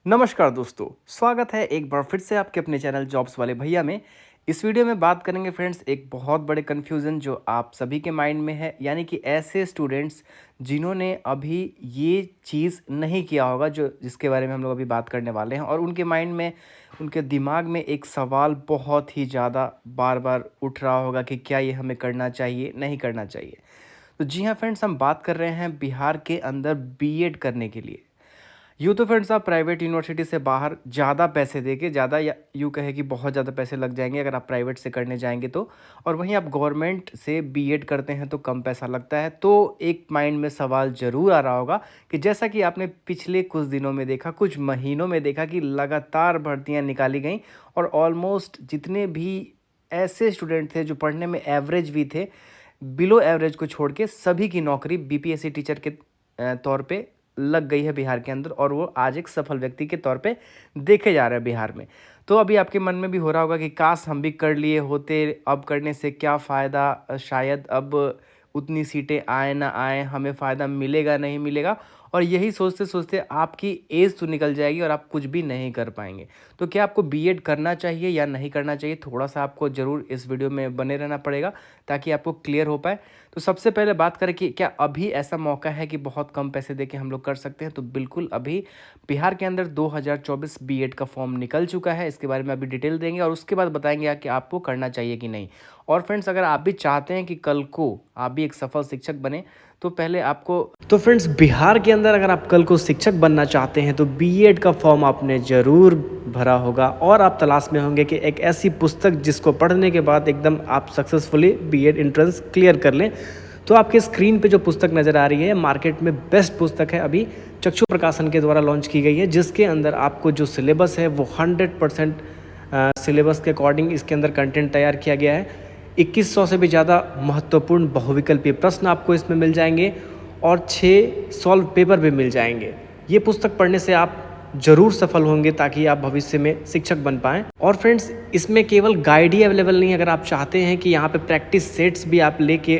नमस्कार दोस्तों, स्वागत है एक बार फिर से आपके अपने चैनल जॉब्स वाले भैया में। इस वीडियो में बात करेंगे फ्रेंड्स एक बहुत बड़े कन्फ्यूज़न जो आप सभी के माइंड में है, यानी कि ऐसे स्टूडेंट्स जिन्होंने अभी ये चीज़ नहीं किया होगा जो जिसके बारे में हम लोग अभी बात करने वाले हैं, और उनके माइंड में, उनके दिमाग में एक सवाल बहुत ही ज़्यादा बार बार उठ रहा होगा कि क्या ये हमें करना चाहिए, नहीं करना चाहिए। तो जी हाँ फ्रेंड्स, हम बात कर रहे हैं बिहार के अंदर बीएड करने के लिए। यूँ तो फ्रेंड्स आप प्राइवेट यूनिवर्सिटी से बाहर ज़्यादा पैसे देके, ज़्यादा या यूँ कहे कि बहुत ज़्यादा पैसे लग जाएंगे अगर आप प्राइवेट से करने जाएंगे तो, और वहीं आप गवर्नमेंट से बीएड करते हैं तो कम पैसा लगता है। तो एक माइंड में सवाल ज़रूर आ रहा होगा कि जैसा कि आपने पिछले कुछ दिनों में देखा, कुछ महीनों में देखा कि लगातार भर्तियाँ निकाली गई, और ऑलमोस्ट जितने भी ऐसे स्टूडेंट थे जो पढ़ने में एवरेज भी थे, बिलो एवरेज को छोड़ के सभी की नौकरी बीपीएससी टीचर के तौर पे लग गई है बिहार के अंदर, और वो आज एक सफल व्यक्ति के तौर पे देखे जा रहे हैं बिहार में। तो अभी आपके मन में भी हो रहा होगा कि काश हम भी कर लिए होते, अब करने से क्या फ़ायदा, शायद अब उतनी सीटें आए ना आए, हमें फ़ायदा मिलेगा नहीं मिलेगा, और यही सोचते सोचते आपकी एज तो निकल जाएगी और आप कुछ भी नहीं कर पाएंगे। तो क्या आपको बीएड करना चाहिए या नहीं करना चाहिए, थोड़ा सा आपको ज़रूर इस वीडियो में बने रहना पड़ेगा ताकि आपको क्लियर हो पाए। तो सबसे पहले बात करें कि क्या अभी ऐसा मौका है कि बहुत कम पैसे देके हम लोग कर सकते हैं, तो बिल्कुल अभी बिहार के अंदर 2024 बीएड का फॉर्म निकल चुका है। इसके बारे में अभी डिटेल देंगे और उसके बाद बताएंगे कि आपको करना चाहिए कि नहीं। और फ्रेंड्स, अगर आप भी चाहते हैं कि कल को आप भी एक सफल शिक्षक बने, तो पहले आपको, तो फ्रेंड्स बिहार के अंदर अगर आप कल को शिक्षक बनना चाहते हैं तो बीएड का फॉर्म आपने ज़रूर भरा होगा, और आप तलाश में होंगे कि एक ऐसी पुस्तक जिसको पढ़ने के बाद एकदम आप सक्सेसफुली बीएड एंट्रेंस क्लियर कर लें। तो आपके स्क्रीन पे जो पुस्तक नज़र आ रही है, मार्केट में बेस्ट पुस्तक है, अभी चक्षु प्रकाशन के द्वारा लॉन्च की गई है, जिसके अंदर आपको जो सिलेबस है वो 100% सिलेबस के अकॉर्डिंग इसके अंदर कंटेंट तैयार किया गया है। 2100 से भी ज़्यादा महत्वपूर्ण बहुविकल्पीय प्रश्न आपको इसमें मिल जाएंगे, और 6 सॉल्व पेपर भी मिल जाएंगे। ये पुस्तक पढ़ने से आप जरूर सफल होंगे ताकि आप भविष्य में शिक्षक बन पाएँ। और फ्रेंड्स, इसमें केवल गाइड ही अवेलेबल नहीं है, अगर आप चाहते हैं कि यहाँ पे प्रैक्टिस सेट्स भी आप लेके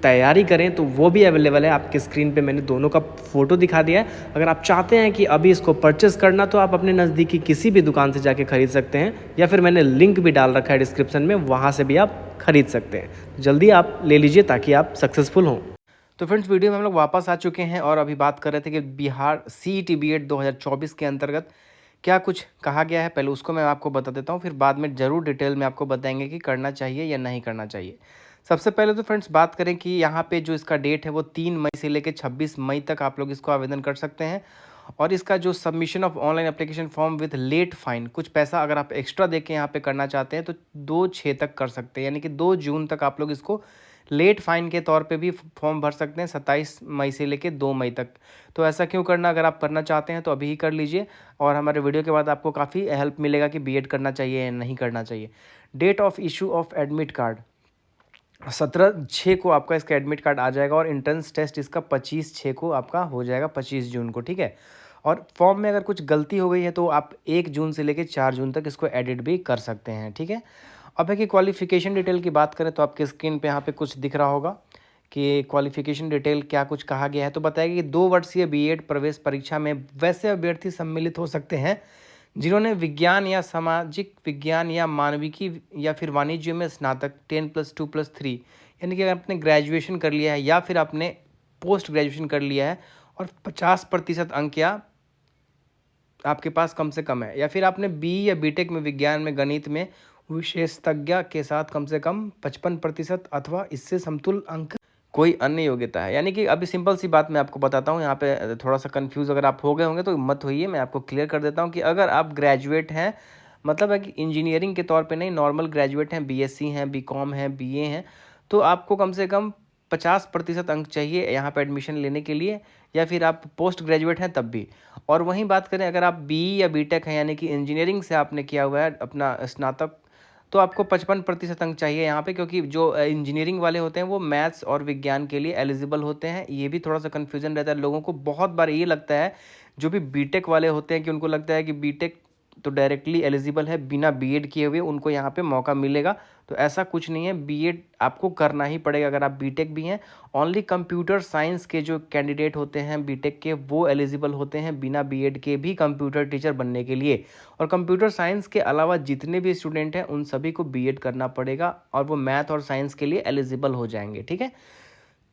तैयारी करें तो वो भी अवेलेबल है। आपके स्क्रीन पे मैंने दोनों का फ़ोटो दिखा दिया है। अगर आप चाहते हैं कि अभी इसको परचेस करना, तो आप अपने नज़दीकी किसी भी दुकान से जाके ख़रीद सकते हैं, या फिर मैंने लिंक भी डाल रखा है डिस्क्रिप्शन में, वहाँ से भी आप खरीद सकते हैं। जल्दी आप ले लीजिए ताकि आप सक्सेसफुल हों। तो फ्रेंड्स, वीडियो में हम लोग वापस आ चुके हैं और अभी बात कर रहे थे कि बिहार सीईटी बीएड 2024 के अंतर्गत क्या कुछ कहा गया है। पहले उसको मैं आपको बता देता हूँ, फिर बाद में ज़रूर डिटेल में आपको बताएंगे कि करना चाहिए या नहीं करना चाहिए। सबसे पहले तो फ्रेंड्स बात करें कि यहाँ पे जो इसका डेट है वो 3 मई से लेकर 26 मई तक आप लोग इसको आवेदन कर सकते हैं। और इसका जो submission of online application form with late fine, कुछ पैसा अगर आप एक्स्ट्रा दे के यहाँ पे करना चाहते हैं तो 2/6 तक कर सकते हैं, यानी कि 2 जून तक आप लोग इसको लेट फाइन के तौर पे भी फॉर्म भर सकते हैं, 27 मई से लेके 2 मई तक। तो ऐसा क्यों करना, अगर आप करना चाहते हैं तो अभी ही कर लीजिए, और हमारे वीडियो के बाद आपको काफ़ी हेल्प मिलेगा कि बीएड करना चाहिए या नहीं करना चाहिए। Date of issue of admit card 17/6 को आपका इसका एडमिट कार्ड आ जाएगा, और एंट्रेंस टेस्ट इसका 25/6 को आपका हो जाएगा, 25 जून को, ठीक है। और फॉर्म में अगर कुछ गलती हो गई है तो आप 1 जून से लेकर 4 जून तक इसको एडिट भी कर सकते हैं, ठीक है। अब है कि क्वालिफिकेशन डिटेल की बात करें तो आपके स्क्रीन पे यहाँ पे कुछ दिख रहा होगा कि क्वालिफिकेशन डिटेल क्या कुछ कहा गया है। तो बताया कि 2 वर्षीय बीएड प्रवेश परीक्षा में वैसे अभ्यर्थी सम्मिलित हो सकते हैं जिन्होंने विज्ञान या सामाजिक विज्ञान या मानविकी या फिर वाणिज्य में स्नातक 10+2+3, यानी कि अगर आपने ग्रेजुएशन कर लिया है या फिर आपने पोस्ट ग्रेजुएशन कर लिया है और 50% अंक या आपके पास कम से कम है, या फिर आपने बी या बीटेक में विज्ञान में गणित में विशेषज्ञता के साथ कम से कम 55% अथवा इससे समतुल्य अंक, कोई अन्य योग्यता है। यानी कि अभी सिंपल सी बात मैं आपको बताता हूँ, यहाँ पे थोड़ा सा कंफ्यूज अगर आप हो गए होंगे तो मत होइए, मैं आपको क्लियर कर देता हूँ कि अगर आप ग्रेजुएट हैं, मतलब है कि इंजीनियरिंग के तौर पे नहीं, नॉर्मल ग्रेजुएट हैं, बीएससी हैं, बीकॉम हैं, बीए हैं, तो आपको कम से कम 50% अंक चाहिए यहाँ पे एडमिशन लेने के लिए, या फिर आप पोस्ट ग्रेजुएट हैं तब भी। और वहीं बात करें अगर आप बी या बीटेक हैं, यानी कि इंजीनियरिंग से आपने किया हुआ है अपना स्नातक, तो आपको 55% अंक चाहिए यहाँ पे, क्योंकि जो इंजीनियरिंग वाले होते हैं वो मैथ्स और विज्ञान के लिए एलिजिबल होते हैं। ये भी थोड़ा सा कन्फ्यूजन रहता है लोगों को, बहुत बार ये लगता है जो भी बीटेक वाले होते हैं कि उनको लगता है कि बीटेक तो डायरेक्टली एलिजिबल है, बिना बीएड किए हुए उनको यहाँ पे मौका मिलेगा। तो ऐसा कुछ नहीं है, बीएड आपको करना ही पड़ेगा अगर आप बीटेक भी हैं। ओनली कंप्यूटर साइंस के जो कैंडिडेट होते हैं बीटेक के, वो एलिजिबल होते हैं बिना बीएड के भी कंप्यूटर टीचर बनने के लिए। और कंप्यूटर साइंस के अलावा जितने भी स्टूडेंट हैं उन सभी को बीएड करना पड़ेगा और वो मैथ और साइंस के लिए एलिजिबल हो जाएंगे। ठीक है,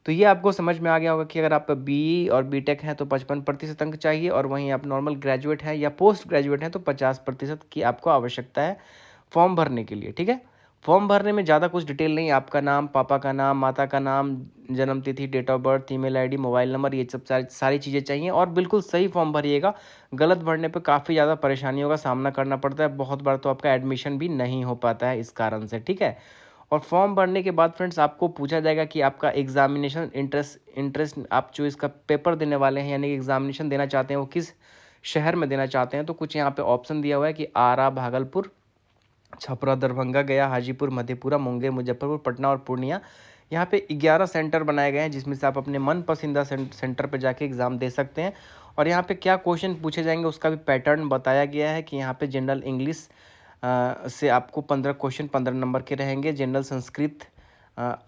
तो ये आपको समझ में आ गया होगा कि अगर आप बीई और बीटेक हैं तो 55% अंक चाहिए, और वहीं आप नॉर्मल ग्रेजुएट हैं या पोस्ट ग्रेजुएट हैं तो 50% की आपको आवश्यकता है फॉर्म भरने के लिए। ठीक है, फॉर्म भरने में ज़्यादा कुछ डिटेल नहीं, आपका नाम, पापा का नाम, माता का नाम, जन्म तिथि, date of birth, email ID, mobile number, ये सब सारी चीज़ें चाहिए। और बिल्कुल सही फॉर्म भरिएगा, गलत भरने पे काफ़ी ज़्यादा परेशानियों का सामना करना पड़ता है, बहुत बार तो आपका एडमिशन भी नहीं हो पाता है इस कारण से। ठीक है, और फॉर्म भरने के बाद फ्रेंड्स आपको पूछा जाएगा कि आपका एग्जामिनेशन इंटरेस्ट आप जो इसका पेपर देने वाले हैं यानी कि एग्जामिनेशन देना चाहते हैं वो किस शहर में देना चाहते हैं। तो कुछ यहाँ पे ऑप्शन दिया हुआ है कि आरा, भागलपुर, छपरा, दरभंगा, गया, हाजीपुर, मधेपुरा, मुंगेर, मुजफ्फरपुर, पटना और पूर्णिया। यहाँ पे 11 सेंटर बनाए गए हैं जिसमें से आप अपने मन पसंदीदा सेंटर पर जाके एग्ज़ाम दे सकते हैं। और यहाँ पे क्या क्वेश्चन पूछे जाएंगे उसका भी पैटर्न बताया गया है कि यहाँ पे जनरल इंग्लिश से आपको 15 क्वेश्चन 15 नंबर के रहेंगे, जनरल संस्कृत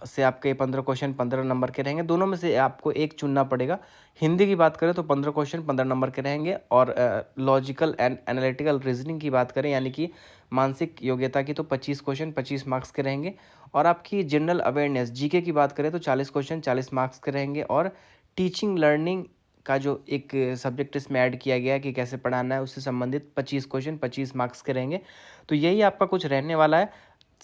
से आपके 15 क्वेश्चन 15 नंबर के रहेंगे, दोनों में से आपको एक चुनना पड़ेगा। हिंदी की बात करें तो 15 क्वेश्चन 15 नंबर के रहेंगे, और लॉजिकल एंड एनालिटिकल रीजनिंग की बात करें यानी कि मानसिक योग्यता की तो 25 क्वेश्चन 25 मार्क्स के रहेंगे। और आपकी जनरल अवेयरनेस जीके की बात करें तो 40 क्वेश्चन 40 मार्क्स के रहेंगे। और टीचिंग लर्निंग का जो एक सब्जेक्ट इसमें ऐड किया गया है कि कैसे पढ़ाना है, उससे संबंधित 25 क्वेश्चन 25 मार्क्स के रहेंगे। तो यही आपका कुछ रहने वाला है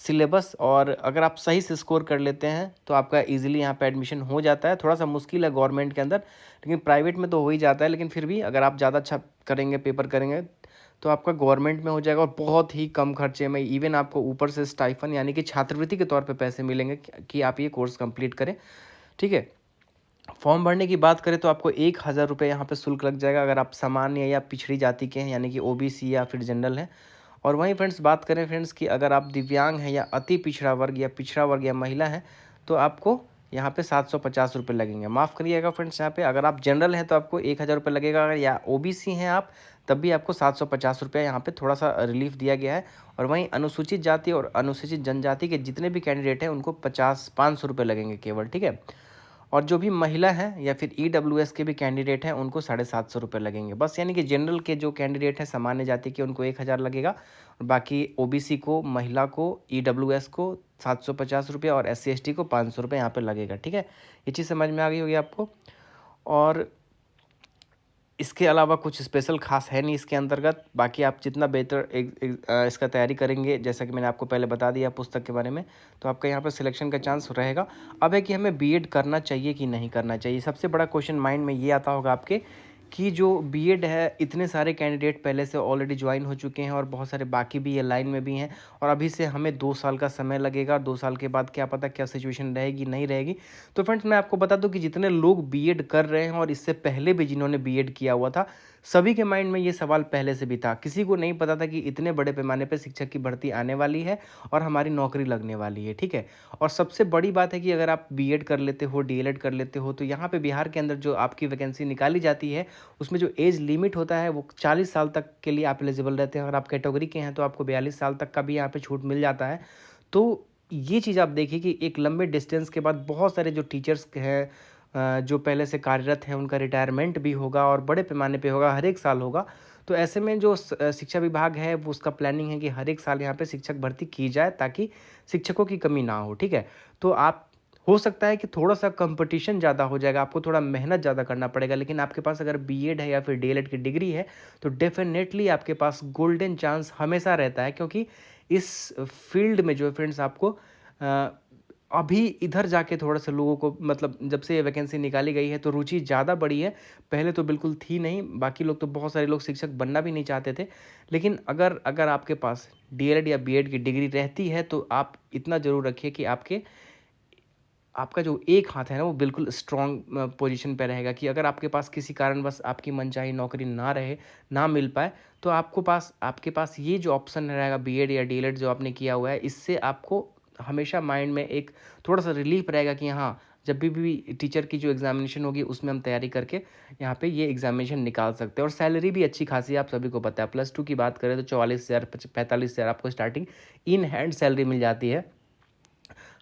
सिलेबस। और अगर आप सही से स्कोर कर लेते हैं तो आपका इजीली यहाँ पे एडमिशन हो जाता है। थोड़ा सा मुश्किल है गवर्नमेंट के अंदर, लेकिन प्राइवेट में तो हो ही जाता है। लेकिन फिर भी अगर आप ज़्यादा अच्छा करेंगे, पेपर करेंगे, तो आपका गवर्नमेंट में हो जाएगा और बहुत ही कम खर्चे में। इवन आपको ऊपर से स्टाइफन यानी कि छात्रवृत्ति के तौर पे पैसे मिलेंगे कि आप ये कोर्स कंप्लीट करें। ठीक है, फॉर्म भरने की बात करें तो आपको 1,000 रुपये यहाँ पे शुल्क लग जाएगा अगर आप सामान्य या पिछड़ी जाति के हैं यानी कि ओबीसी या फिर जनरल हैं। और वहीं फ्रेंड्स बात करें फ्रेंड्स कि अगर आप दिव्यांग हैं या अति पिछड़ा वर्ग या महिला हैं तो आपको यहाँ पे 750 रुपये लगेंगे। माफ़ करिएगा फ्रेंड्स, यहाँ पे अगर आप जनरल हैं तो आपको 1,000 रुपये लगेगा, अगर या ओबीसी हैं आप तब भी आपको 750 रुपये यहाँ पे थोड़ा सा रिलीफ दिया गया है। और वहीं अनुसूचित जाति और अनुसूचित जनजाति के जितने भी कैंडिडेट हैं उनको 500 रुपये लगेंगे केवल। ठीक है, और जो भी महिला हैं या फिर ईडब्ल्यूएस के भी कैंडिडेट हैं उनको 750 रुपये लगेंगे बस। यानी कि जनरल के जो कैंडिडेट हैं सामान्य जाति के उनको 1,000 लगेगा, और बाकी ओबीसी को, महिला को, ईडब्ल्यूएस को 750 रुपये और एससी एसटी को 500 रुपये यहाँ पे लगेगा। ठीक है, ये चीज़ समझ में आ गई होगी आपको। और इसके अलावा कुछ स्पेशल खास है नहीं इसके अंतर्गत। बाकी आप जितना बेहतर इसका तैयारी करेंगे, जैसा कि मैंने आपको पहले बता दिया पुस्तक के बारे में, तो आपका यहाँ पर सिलेक्शन का चांस रहेगा। अब है कि हमें बीएड करना चाहिए कि नहीं करना चाहिए। सबसे बड़ा क्वेश्चन माइंड में ये आता होगा आपके कि जो बीएड है, इतने सारे कैंडिडेट पहले से ऑलरेडी ज्वाइन हो चुके हैं और बहुत सारे बाकी भी ये लाइन में भी हैं, और अभी से हमें 2 साल का समय लगेगा। 2 साल के बाद क्या पता क्या सिचुएशन रहेगी नहीं रहेगी। तो फ्रेंड्स मैं आपको बता दूं कि जितने लोग बीएड कर रहे हैं और इससे पहले भी जिन्होंने बीएड किया हुआ था, सभी के माइंड में ये सवाल पहले से भी था। किसी को नहीं पता था कि इतने बड़े पैमाने पर शिक्षक की भर्ती आने वाली है और हमारी नौकरी लगने वाली है। ठीक है, और सबसे बड़ी बात है कि अगर आप बीएड कर लेते हो, डीएलएड कर लेते हो, तो यहाँ पे बिहार के अंदर जो आपकी वैकेंसी निकाली जाती है उसमें जो एज लिमिट होता है वो 40 साल तक के लिए आप एलिजिबल रहते हैं। अगर आप कैटेगरी के हैं तो आपको 42 साल तक का भी यहाँ पे छूट मिल जाता है। तो ये चीज़ आप देखिए कि एक लंबे डिस्टेंस के बाद बहुत सारे जो टीचर्स हैं जो पहले से कार्यरत हैं उनका रिटायरमेंट भी होगा और बड़े पैमाने पे होगा, हर एक साल होगा। तो ऐसे में जो शिक्षा विभाग है वो उसका प्लानिंग है कि हर एक साल यहाँ पे शिक्षक भर्ती की जाए ताकि शिक्षकों की कमी ना हो। ठीक है, तो आप हो सकता है कि थोड़ा सा कंपटीशन ज़्यादा हो जाएगा, आपको थोड़ा मेहनत ज़्यादा करना पड़ेगा, लेकिन आपके पास अगर बीएड है या फिर डीएलएड की डिग्री है तो डेफिनेटली आपके पास गोल्डन चांस हमेशा रहता है। क्योंकि इस फील्ड में जो है फ्रेंड्स आपको अभी इधर जाके थोड़ा सा लोगों को, मतलब जब से ये वैकेंसी निकाली गई है तो रुचि ज़्यादा बढ़ी है। पहले तो बिल्कुल थी नहीं, बाकी लोग तो बहुत सारे लोग शिक्षक बनना भी नहीं चाहते थे। लेकिन अगर अगर आपके पास डीएलएड या बीएड की डिग्री रहती है तो आप इतना ज़रूर रखिए कि आपका जो एक हाथ है ना वो बिल्कुल स्ट्रॉन्ग पोजीशन पे रहेगा कि अगर आपके पास किसी कारणवश आपकी मनचाही नौकरी ना रहे, ना मिल पाए, तो आपके पास ये जो ऑप्शन रहेगा बीएड या डीएलएड जो आपने किया हुआ है, इससे आपको हमेशा माइंड में एक थोड़ा सा रिलीफ रहेगा कि हाँ, जब भी टीचर की जो एग्जामिनेशन होगी उसमें हम तैयारी करके यहाँ पे ये एग्जामिनेशन निकाल सकते हैं। और सैलरी भी अच्छी खासी है, आप सभी को पता है। +2 की बात करें तो 44,000 45,000 आपको स्टार्टिंग इन हैंड सैलरी मिल जाती है।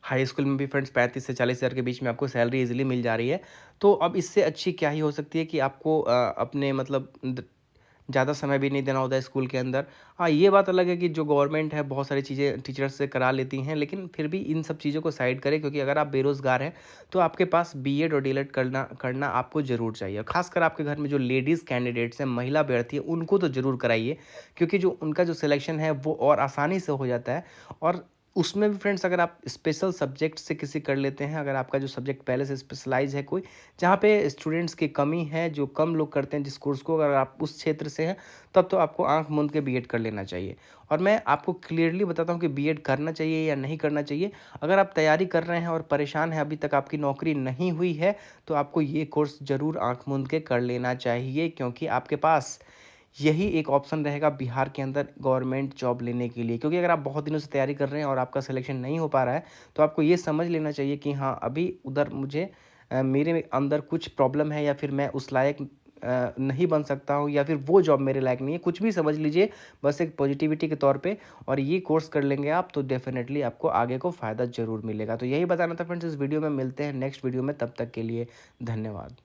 हाई स्कूल में भी फ्रेंड्स 35 से 40 हज़ार के बीच में आपको सैलरी इजीली मिल जा रही है। तो अब इससे अच्छी क्या ही हो सकती है कि आपको अपने मतलब ज़्यादा समय भी नहीं देना होता है स्कूल के अंदर। हाँ, ये बात अलग है कि जो गवर्नमेंट है बहुत सारी चीज़ें टीचर्स से करा लेती हैं, लेकिन फिर भी इन सब चीज़ों को साइड करें, क्योंकि अगर आप बेरोज़गार हैं तो आपके पास बीएड और डीएलएड करना करना आपको ज़रूर चाहिए। और ख़ासकर आपके घर में जो लेडीज़ कैंडिडेट्स हैं, महिला अभ्यर्थी हैं, उनको तो ज़रूर कराइए, क्योंकि जो उनका जो सिलेक्शन है वो और आसानी से हो जाता है। और उसमें भी फ्रेंड्स अगर आप स्पेशल सब्जेक्ट से किसी कर लेते हैं, अगर आपका जो सब्जेक्ट पहले से स्पेशलाइज है कोई, जहाँ पे स्टूडेंट्स की कमी है, जो कम लोग करते हैं जिस कोर्स को, अगर आप उस क्षेत्र से हैं, तब तो आपको आँख मूंद के बीएड कर लेना चाहिए। और मैं आपको क्लियरली बताता हूँ कि बीएड करना चाहिए या नहीं करना चाहिए। अगर आप तैयारी कर रहे हैं और परेशान हैं, अभी तक आपकी नौकरी नहीं हुई है, तो आपको ये कोर्स ज़रूर आँख मूंद के कर लेना चाहिए, क्योंकि आपके पास यही एक ऑप्शन रहेगा बिहार के अंदर गवर्नमेंट जॉब लेने के लिए। क्योंकि अगर आप बहुत दिनों से तैयारी कर रहे हैं और आपका सिलेक्शन नहीं हो पा रहा है, तो आपको ये समझ लेना चाहिए कि हाँ, अभी उधर मुझे मेरे अंदर कुछ प्रॉब्लम है, या फिर मैं उस लायक नहीं बन सकता हूँ, या फिर वो जॉब मेरे लायक नहीं है, कुछ भी समझ लीजिए, बस एक पॉजिटिविटी के तौर पे। और ये कोर्स कर लेंगे आप तो डेफिनेटली आपको आगे को फ़ायदा ज़रूर मिलेगा। तो यही बताना था फ्रेंड्स इस वीडियो में। मिलते हैं नेक्स्ट वीडियो में, तब तक के लिए धन्यवाद।